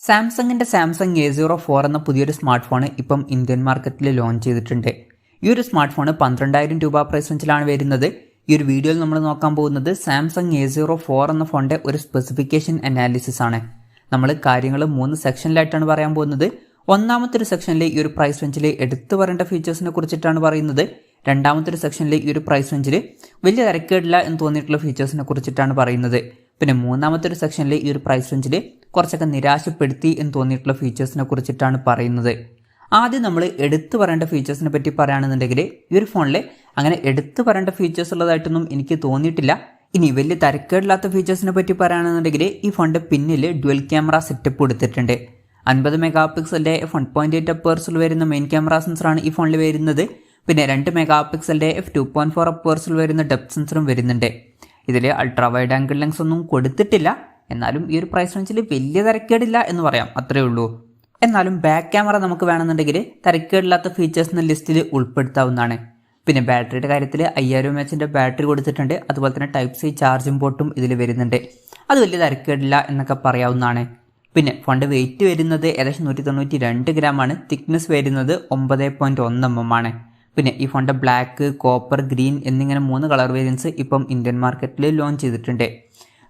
സാംസങ്ങിൻ്റെ Samsung A04 എന്ന പുതിയൊരു സ്മാർട്ട് ഫോൺ ഇപ്പം ഇന്ത്യൻ മാർക്കറ്റിൽ ലോഞ്ച് ചെയ്തിട്ടുണ്ട്. ഈ ഒരു സ്മാർട്ട് ഫോൺ 12,000 രൂപ പ്രൈസ് റേഞ്ചിലാണ് വരുന്നത്. ഈ ഒരു വീഡിയോയിൽ നമ്മൾ നോക്കാൻ പോകുന്നത് സാംസങ് A04 എന്ന ഫോണിൻ്റെ ഒരു സ്പെസിഫിക്കേഷൻ അനാലിസിസ് ആണ്. നമ്മൾ കാര്യങ്ങൾ 3 സെക്ഷനിലായിട്ടാണ് പറയാൻ പോകുന്നത്. ഒന്നാമത്തെ ഒരു സെക്ഷനിൽ ഈ ഒരു പ്രൈസ് റേഞ്ചിൽ എടുത്തു പറയേണ്ട ഫീച്ചേഴ്സിനെ കുറിച്ചിട്ടാണ് പറയുന്നത്. രണ്ടാമത്തെ ഒരു സെക്ഷനിൽ ഈ ഒരു പ്രൈസ് റേഞ്ചിൽ വലിയ തിരക്കേടില്ല എന്ന് തോന്നിയിട്ടുള്ള ഫീച്ചേഴ്സിനെ കുറിച്ചിട്ടാണ് പറയുന്നത്. പിന്നെ മൂന്നാമത്തെ ഒരു സെക്ഷനിൽ ഈ ഒരു പ്രൈസ് റേഞ്ചിൽ കുറച്ചൊക്കെ നിരാശപ്പെടുത്തി എന്ന് തോന്നിയിട്ടുള്ള ഫീച്ചേഴ്സിനെ കുറിച്ചിട്ടാണ് പറയുന്നത്. ആദ്യം നമ്മൾ എടുത്തു പറയേണ്ട ഫീച്ചേഴ്സിനെ പറ്റി പറയുകയാണെന്നുണ്ടെങ്കിൽ ഈ ഒരു ഫോണിൽ അങ്ങനെ എടുത്തു പറയേണ്ട ഫീച്ചേഴ്സ് ഉള്ളതായിട്ടൊന്നും എനിക്ക് തോന്നിയിട്ടില്ല. ഇനി വലിയ തരക്കേടില്ലാത്ത ഫീച്ചേഴ്സിനെ പറ്റി പറയുകയാണെന്നുണ്ടെങ്കിൽ ഈ ഫോണിൻ്റെ പിന്നിൽ ഡ്യുവൽ ക്യാമറ സെറ്റപ്പ് കൊടുത്തിട്ടുണ്ട്. 50 മെഗാ പിക്സലിൻ്റെ 1.8 അപ്പേഴ്സിൽ വരുന്ന മെയിൻ ക്യാമറ സെൻസറാണ് ഈ ഫോണിൽ വരുന്നത്. പിന്നെ 2 മെഗാ പിക്സലിൻ്റെ f2.4 അപ്പേഴ്സിൽ വരുന്ന ഡെപ്ത് സെൻസറും വരുന്നുണ്ട്. ഇതിൽ അൾട്രാ വൈഡ് ആംഗിൾ ലെൻസ് ഒന്നും കൊടുത്തിട്ടില്ല. എന്നാലും ഈ ഒരു പ്രൈസ് റേഞ്ചിൽ വലിയ തരക്കേടില്ല എന്ന് പറയാം, അത്രേ ഉള്ളൂ. എന്നാലും ബാക്ക് ക്യാമറ നമുക്ക് വേണമെന്നുണ്ടെങ്കിൽ തരക്കേടില്ലാത്ത ഫീച്ചേഴ്സിൻ്റെ ലിസ്റ്റിൽ ഉൾപ്പെടുത്താവുന്നതാണ്. പിന്നെ ബാറ്ററിയുടെ കാര്യത്തിൽ 5000 mAh ബാറ്ററി കൊടുത്തിട്ടുണ്ട്. അതുപോലെ തന്നെ ടൈപ്പ് സി ചാർജിംഗ് പോർട്ടും ഇതിൽ വരുന്നുണ്ട്. അത് വലിയ തരക്കേടില്ല എന്നൊക്കെ പറയാവുന്നതാണ്. പിന്നെ ഫോണിൻ്റെ വെയിറ്റ് വരുന്നത് ഏകദേശം 192 ഗ്രാമാണ്. തിക്നെസ് വരുന്നത് 9.1 mm ആണ്. പിന്നെ ഈ ഫോണിൻ്റെ ബ്ലാക്ക്, കോപ്പർ, ഗ്രീൻ എന്നിങ്ങനെ 3 കളർ വേരിയൻസ് ഇപ്പം ഇന്ത്യൻ മാർക്കറ്റിൽ ലോഞ്ച് ചെയ്തിട്ടുണ്ട്.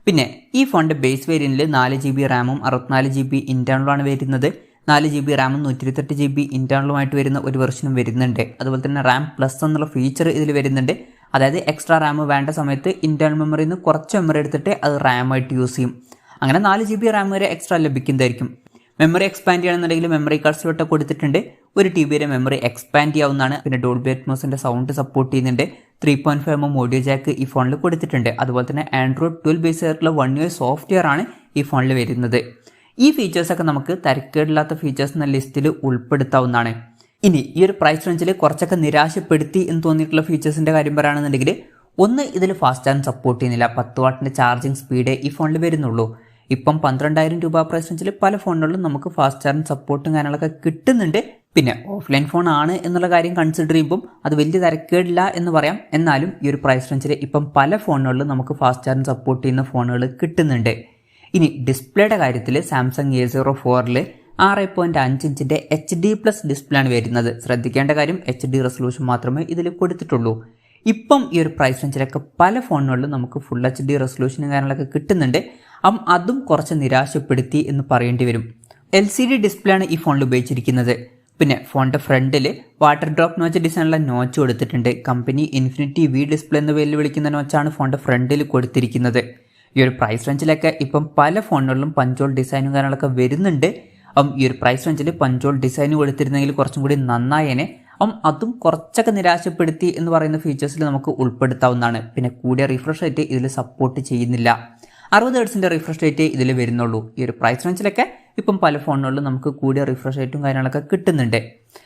പിന്നെ ഈ ഫോണിൻ്റെ ബേസ് വേരിയൻറ്റിൽ 4 GB റാമും 64 GB ഇൻറ്റേർണലുമാണ് വരുന്നത്. 4 GB റാമും 128 GB ഇൻറ്റേർണലുമായിട്ട് വരുന്ന ഒരു വെർഷനും വരുന്നുണ്ട്. അതുപോലെ തന്നെ റാം പ്ലസ് എന്നുള്ള ഫീച്ചർ ഇതിൽ വരുന്നുണ്ട്. അതായത് എക്സ്ട്രാ റാം വേണ്ട സമയത്ത് ഇൻറ്റേർണൽ മെമ്മറിയിൽ നിന്ന് കുറച്ച് മെമ്മറി എടുത്തിട്ട് അത് റാമായിട്ട് യൂസ് ചെയ്യും. അങ്ങനെ 4 GB റാം വരെ എക്സ്ട്രാ ലഭിക്കുന്നതായിരിക്കും. മെമ്മറി എക്സ്പാൻഡ് ചെയ്യണമെന്നുണ്ടെങ്കിൽ മെമ്മറി കാർഡ് സ്ലോട്ട് കൊടുത്തിട്ടുണ്ട്. 1 TB വരെ മെമ്മറി എക്സ്പാൻഡ് ചെയ്യാവുന്നതാണ്. പിന്നെ ഡോൾബി അറ്റ്മോസിൻ്റെ സൗണ്ട് സപ്പോർട്ട് ചെയ്യുന്നുണ്ട്. 3.5 mm ഓഡിയോ ജാക്ക് ഈ ഫോണിൽ കൊടുത്തിട്ടുണ്ട്. അതുപോലെ തന്നെ ആൻഡ്രോയിഡ് 12 ബേസ് ആയിട്ടുള്ള 1 UI സോഫ്റ്റ്വെയർ ആണ് ഈ ഫോണിൽ വരുന്നത്. ഈ ഫീച്ചേഴ്സൊക്കെ നമുക്ക് തരക്കേടില്ലാത്ത ഫീച്ചേഴ്സ് എന്ന ലിസ്റ്റിൽ ഉൾപ്പെടുത്താവുന്നതാണ്. ഇനി ഈ ഒരു പ്രൈസ് റേഞ്ചിൽ കുറച്ചൊക്കെ നിരാശപ്പെടുത്തി എന്ന് തോന്നിയിട്ടുള്ള ഫീച്ചേഴ്സിൻ്റെ കാര്യം പറയുകയാണെന്നുണ്ടെങ്കിൽ, ഒന്ന്, ഇതിൽ ഫാസ്റ്റ് ചാർജ് സപ്പോർട്ട് ചെയ്യുന്നില്ല. 10 വാട്ടിൻ്റെ ചാർജിങ് സ്പീഡേ ഈ ഫോണിൽ വരുന്നുള്ളൂ. ഇപ്പം 12,000 രൂപ പ്രൈസ് റേഞ്ചിൽ പല ഫോണുകളിലും നമുക്ക് ഫാസ്റ്റ് ചാർജിങ് സപ്പോർട്ടും കാര്യങ്ങളൊക്കെ കിട്ടുന്നുണ്ട്. പിന്നെ ഓഫ്ലൈൻ ഫോൺ ആണ് എന്നുള്ള കാര്യം കൺസിഡർ ചെയ്യുമ്പം അത് വലിയ തരക്കേടില്ല എന്ന് പറയാം. എന്നാലും ഈ ഒരു പ്രൈസ് റേഞ്ചിൽ ഇപ്പം പല ഫോണുകളിലും നമുക്ക് ഫാസ്റ്റ് ചാർജിങ് സപ്പോർട്ട് ചെയ്യുന്ന ഫോണുകൾ കിട്ടുന്നുണ്ട്. ഇനി ഡിസ്പ്ലേയുടെ കാര്യത്തിൽ സാംസങ് A04 6.5 ഇഞ്ചിൻ്റെ HD+ ഡിസ്പ്ലേ ആണ് വരുന്നത്. ശ്രദ്ധിക്കേണ്ട കാര്യം HD റെസൊല്യൂഷൻ മാത്രമേ ഇതിൽ കൊടുത്തിട്ടുള്ളൂ. ഇപ്പം ഈ ഒരു പ്രൈസ് റേഞ്ചിലൊക്കെ പല ഫോണുകളിലും നമുക്ക് ഫുൾ HD റെസൊല്യൂഷനും കാര്യങ്ങളൊക്കെ കിട്ടുന്നുണ്ട്. അതും കുറച്ച് നിരാശപ്പെടുത്തി എന്ന് പറയേണ്ടി വരും. LCD ഡിസ്പ്ലേ ആണ് ഈ ഫോണിൽ ഉപയോഗിച്ചിരിക്കുന്നത്. പിന്നെ ഫോണിൻ്റെ ഫ്രണ്ടിൽ വാട്ടർ ഡ്രോപ്പ് നോച്ച് ഡിസൈനുള്ള നോച്ച് കൊടുത്തിട്ടുണ്ട്. കമ്പനി ഇൻഫിനിറ്റി V ഡിസ്പ്ലേ എന്ന പേരിൽ വിളിക്കുന്ന നോച്ചാണ് ഫോണിൻ്റെ ഫ്രണ്ടിൽ കൊടുത്തിരിക്കുന്നത്. ഈ ഒരു പ്രൈസ് റേഞ്ചിലൊക്കെ ഇപ്പം പല ഫോണുകളിലും പഞ്ചോൾ ഡിസൈനും കാര്യങ്ങളൊക്കെ വരുന്നുണ്ട്. ഈ ഒരു പ്രൈസ് റേഞ്ചിൽ പഞ്ചോൾ ഡിസൈൻ കൊടുത്തിരുന്നെങ്കിൽ കുറച്ചും കൂടി നന്നായേനെ. അതും കുറച്ചൊക്കെ നിരാശപ്പെടുത്തി എന്ന് പറയുന്ന ഫീച്ചേഴ്സിൽ നമുക്ക് ഉൾപ്പെടുത്താവുന്നതാണ്. പിന്നെ കൂടിയ റിഫ്രഷ് റേറ്റ് ഇതിൽ സപ്പോർട്ട് ചെയ്യുന്നില്ല. 60 Hz റിഫ്രഷ് റേറ്റ് ഇതിൽ വരുന്നുള്ളൂ. ഈ ഒരു പ്രൈസ് റേഞ്ചിലൊക്കെ ഇപ്പം പല ഫോണുകളിലും നമുക്ക് കൂടിയ റിഫ്രഷ് റേറ്റും കാര്യങ്ങളൊക്കെ കിട്ടുന്നുണ്ട്.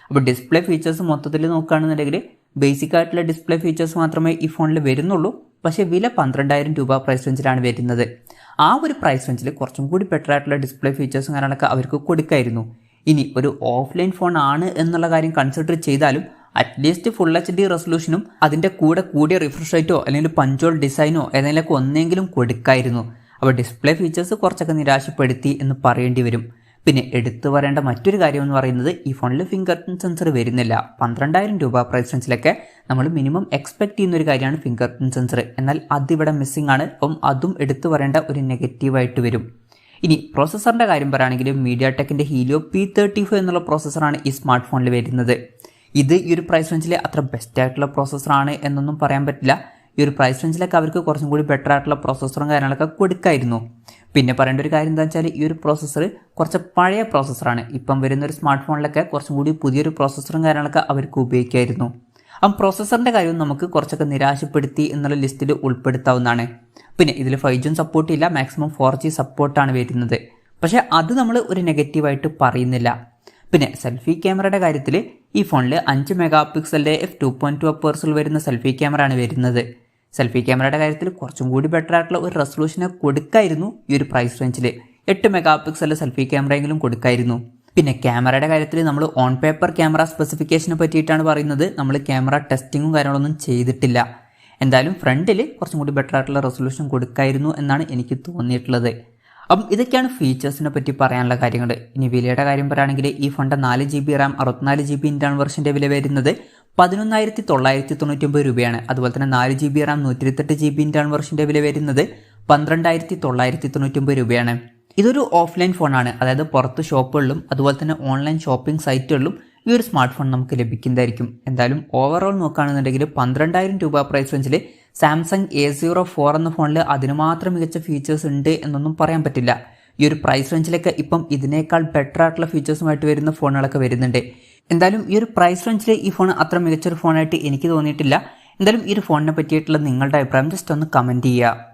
അപ്പോൾ ഡിസ്പ്ലേ ഫീച്ചേഴ്സ് മൊത്തത്തിൽ നോക്കുകയാണെന്നുണ്ടെങ്കിൽ ബേസിക് ആയിട്ടുള്ള ഡിസ്പ്ലേ ഫീച്ചേഴ്സ് മാത്രമേ ഈ ഫോണിൽ വരുന്നുള്ളൂ. പക്ഷേ വില 12,000 രൂപ പ്രൈസ് റേഞ്ചിലാണ് വരുന്നത്. ആ ഒരു പ്രൈസ് റേഞ്ചിൽ കുറച്ചും കൂടി ബെറ്റർ ആയിട്ടുള്ള ഡിസ്പ്ലേ ഫീച്ചേഴ്സും കാര്യങ്ങളൊക്കെ അവർക്ക് കൊടുക്കായിരുന്നു. ഇനി ഒരു ഓഫ്ലൈൻ ഫോൺ ആണ് എന്നുള്ള കാര്യം കൺസിഡർ ചെയ്താലും അറ്റ്ലീസ്റ്റ് ഫുൾ HD റെസൊല്യൂഷനും അതിൻ്റെ കൂടെ കൂടിയ റിഫ്രഷ് റേറ്റോ അല്ലെങ്കിൽ പഞ്ചോൾ ഡിസൈനോ ഏതെങ്കിലുമൊക്കെ ഒന്നെങ്കിലും കൊടുക്കായിരുന്നു. അപ്പോൾ ഡിസ്പ്ലേ ഫീച്ചേഴ്സ് കുറച്ചൊക്കെ നിരാശപ്പെടുത്തി എന്ന് പറയേണ്ടി വരും. പിന്നെ എടുത്തു പറയേണ്ട മറ്റൊരു കാര്യം എന്ന് പറയുന്നത് ഈ ഫോണിൽ ഫിംഗർ പ്രിൻറ്റ് സെൻസർ വരുന്നില്ല. 12,000 രൂപ പ്രൈസ് റേഞ്ചിലൊക്കെ നമ്മൾ മിനിമം എക്സ്പെക്ട് ചെയ്യുന്ന ഒരു കാര്യമാണ് ഫിംഗർ പ്രിൻറ്റ് സെൻസർ. എന്നാൽ അതിവിടെ മിസ്സിംഗ് ആണ്. അതും എടുത്തു പറയേണ്ട ഒരു നെഗറ്റീവായിട്ട് വരും. ഇനി പ്രോസസ്സറിൻ്റെ കാര്യം പറയുകയാണെങ്കിൽ mediatekൻ്റെ helio P35 എന്നുള്ള പ്രോസസ്സറാണ് ഈ സ്മാർട്ട് ഫോണിൽ വരുന്നത്. ഇത് ഈ ഒരു പ്രൈസ് റേഞ്ചിൽ അത്ര ബെസ്റ്റ് ആയിട്ടുള്ള പ്രോസസ്സറാണ് എന്നൊന്നും പറയാൻ പറ്റില്ല. ഈ ഒരു പ്രൈസ് റേഞ്ചിലൊക്കെ അവർക്ക് കുറച്ചും കൂടി ബെറ്റർ ആയിട്ടുള്ള പ്രോസസ്സറും കാര്യങ്ങളൊക്കെ കൊടുക്കായിരുന്നു. പിന്നെ പറയേണ്ട ഒരു കാര്യം എന്താ വെച്ചാൽ ഈ ഒരു പ്രോസസ്സർ കുറച്ച് പഴയ പ്രോസസ്സറാണ്. ഇപ്പം വരുന്ന ഒരു സ്മാർട്ട് ഫോണിലൊക്കെ കുറച്ചും കൂടി പുതിയൊരു പ്രോസസ്സറും കാര്യങ്ങളൊക്കെ അവർക്ക് ഉപയോഗിക്കായിരുന്നു. പ്രോസസ്സറിൻ്റെ കാര്യവും നമുക്ക് കുറച്ചൊക്കെ നിരാശപ്പെടുത്തി എന്നുള്ള ലിസ്റ്റിൽ ഉൾപ്പെടുത്താവുന്നതാണ്. പിന്നെ ഇതിൽ 5G സപ്പോർട്ട് ഇല്ല, മാക്സിമം 4G സപ്പോർട്ടാണ് വരുന്നത്. പക്ഷേ അത് നമ്മൾ ഒരു നെഗറ്റീവായിട്ട് പറയുന്നില്ല. പിന്നെ സെൽഫി ക്യാമറയുടെ കാര്യത്തിൽ ഈ ഫോണിൽ 5 മെഗാ പിക്സലിൻ്റെ f2.2 അപ്പേഴ്സിൽ വരുന്ന സെൽഫി ക്യാമറ ആണ് വരുന്നത്. സെൽഫി ക്യാമറയുടെ കാര്യത്തിൽ കുറച്ചും കൂടി ബെറ്റർ ആയിട്ടുള്ള ഒരു റെസൊല്യൂഷനെ കൊടുക്കായിരുന്നു. ഈ ഒരു പ്രൈസ് റേഞ്ചിൽ 8 മെഗാ പിക്സലിൻ്റെ സെൽഫി ക്യാമറയെങ്കിലും കൊടുക്കായിരുന്നു. പിന്നെ ക്യാമറയുടെ കാര്യത്തിൽ നമ്മൾ ഓൺ പേപ്പർ ക്യാമറ സ്പെസിഫിക്കേഷനെ പറ്റിയിട്ടാണ് പറയുന്നത്. നമ്മൾ ക്യാമറ ടെസ്റ്റിങ്ങും കാര്യങ്ങളൊന്നും ചെയ്തിട്ടില്ല. എന്തായാലും ഫ്രണ്ടിൽ കുറച്ചും കൂടി ബെറ്റർ ആയിട്ടുള്ള റെസൊല്യൂഷൻ കൊടുക്കായിരുന്നു എന്നാണ് എനിക്ക് തോന്നിയിട്ടുള്ളത്. അപ്പം ഇതൊക്കെയാണ് ഫീച്ചേഴ്സിനെ പറ്റി പറയാനുള്ള കാര്യങ്ങൾ. ഇനി വിലയുടെ കാര്യം പറയുകയാണെങ്കിൽ ഈ ഫോണിൻ്റെ 4GB റാം 64GB ഇന്റേണൽ വെർഷൻ്റെ വില വരുന്നത് 11,999 രൂപയാണ്. അതുപോലെ തന്നെ 4GB റാം 128GB ഇന്റേണൽ വെർഷൻ്റെ വില വരുന്നത് 12,999 രൂപയാണ്. ഇതൊരു ഓഫ്ലൈൻ ഫോണാണ്, അതായത് പുറത്ത് ഷോപ്പുകളിലും അതുപോലെ തന്നെ ഓൺലൈൻ ഷോപ്പിംഗ് സൈറ്റുകളിലും ഈ ഒരു സ്മാർട്ട് ഫോൺ നമുക്ക് ലഭിക്കുന്നതായിരിക്കും. എന്തായാലും ഓവറോൾ നോക്കുകയാണെന്നുണ്ടെങ്കിൽ 12,000 രൂപ പ്രൈസ് റേഞ്ചിൽ സാംസങ് A04 എന്ന ഫോണിൽ അതിന് മാത്രം മികച്ച ഫീച്ചേഴ്സ് ഉണ്ട് എന്നൊന്നും പറയാൻ പറ്റില്ല. ഈ ഒരു പ്രൈസ് റേഞ്ചിലൊക്കെ ഇപ്പം ഇതിനേക്കാൾ ബെറ്റർ ആയിട്ടുള്ള ഫീച്ചേഴ്സുമായിട്ട് വരുന്ന ഫോണുകളൊക്കെ വരുന്നുണ്ട്. എന്തായാലും ഈ ഒരു പ്രൈസ് റേഞ്ചിൽ ഈ ഫോൺ അത്ര മികച്ചൊരു ഫോണായിട്ട് എനിക്ക് തോന്നിയിട്ടില്ല. എന്തായാലും ഈ ഒരു ഫോണിനെ പറ്റിയിട്ടുള്ള നിങ്ങളുടെ അഭിപ്രായം ജസ്റ്റ് ഒന്ന് കമൻറ്റ് ചെയ്യുക.